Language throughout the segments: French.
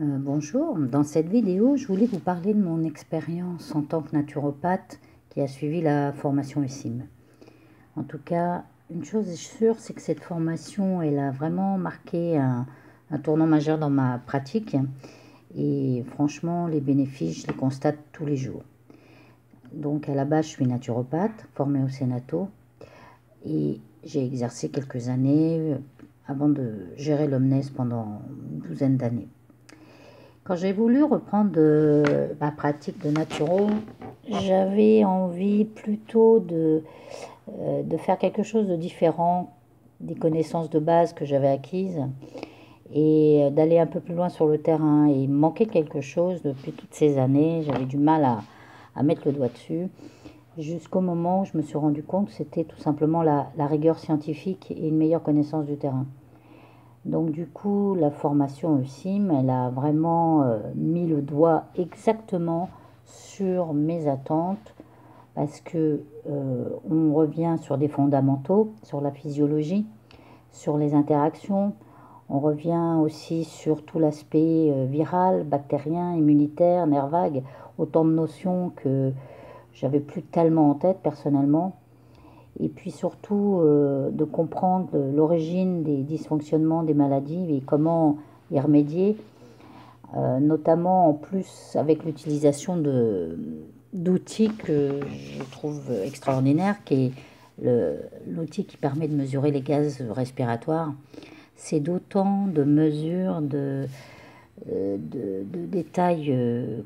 Bonjour, dans cette vidéo, je voulais vous parler de mon expérience en tant que naturopathe qui a suivi la formation USIM. En tout cas, une chose est sûre, c'est que cette formation, elle a vraiment marqué un tournant majeur dans ma pratique et franchement, les bénéfices, je les constate tous les jours. Donc à la base, je suis naturopathe, formée au Sénato et j'ai exercé quelques années avant de gérer l'Omnes pendant une douzaine d'années. Quand j'ai voulu reprendre ma pratique de naturo, j'avais envie plutôt de faire quelque chose de différent des connaissances de base que j'avais acquises et d'aller un peu plus loin sur le terrain. Et il me manquait quelque chose depuis toutes ces années. J'avais du mal à mettre le doigt dessus jusqu'au moment où je me suis rendu compte que c'était tout simplement la rigueur scientifique et une meilleure connaissance du terrain. Donc du coup, la formation USIM, elle a vraiment mis le doigt exactement sur mes attentes parce que on revient sur des fondamentaux, sur la physiologie, sur les interactions. On revient aussi sur tout l'aspect viral, bactérien, immunitaire, nerf vague, autant de notions que j'avais plus tellement en tête personnellement. Et puis surtout de comprendre l'origine des dysfonctionnements des maladies et comment y remédier, notamment en plus avec l'utilisation d'outils que je trouve extraordinaires, qui est l'outil qui permet de mesurer les gaz respiratoires. C'est d'autant de mesures, de détails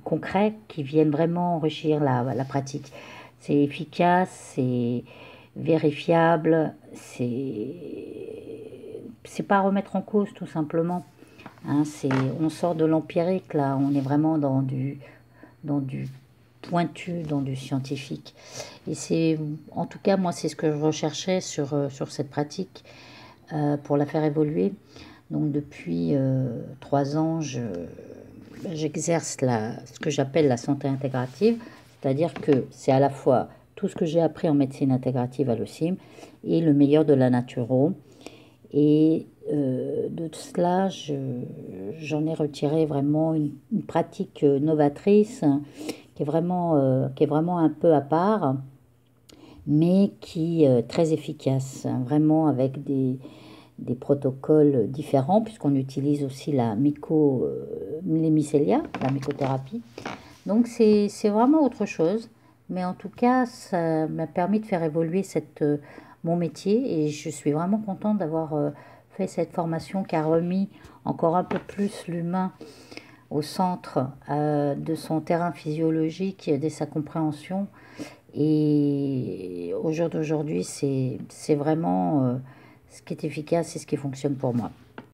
concrets qui viennent vraiment enrichir la pratique. C'est efficace, c'est vérifiable, c'est pas à remettre en cause tout simplement. Hein, on sort de l'empirique là, on est vraiment dans du pointu, dans du scientifique. Et en tout cas, moi, c'est ce que je recherchais sur cette pratique pour la faire évoluer. Donc depuis 3 ans, j'exerce ce que j'appelle la santé intégrative, c'est-à-dire que c'est à la fois tout ce que j'ai appris en médecine intégrative à l'OSIM et le meilleur de la naturo. Et de cela, j'en ai retiré vraiment une pratique novatrice qui est vraiment un peu à part, mais qui est très efficace, hein, vraiment avec des protocoles différents, puisqu'on utilise aussi les mycélias, la mycothérapie. Donc c'est vraiment autre chose, mais en tout cas, ça m'a permis de faire évoluer mon métier et je suis vraiment contente d'avoir fait cette formation qui a remis encore un peu plus l'humain au centre de son terrain physiologique et de sa compréhension. Et au jour d'aujourd'hui, c'est vraiment ce qui est efficace et ce qui fonctionne pour moi.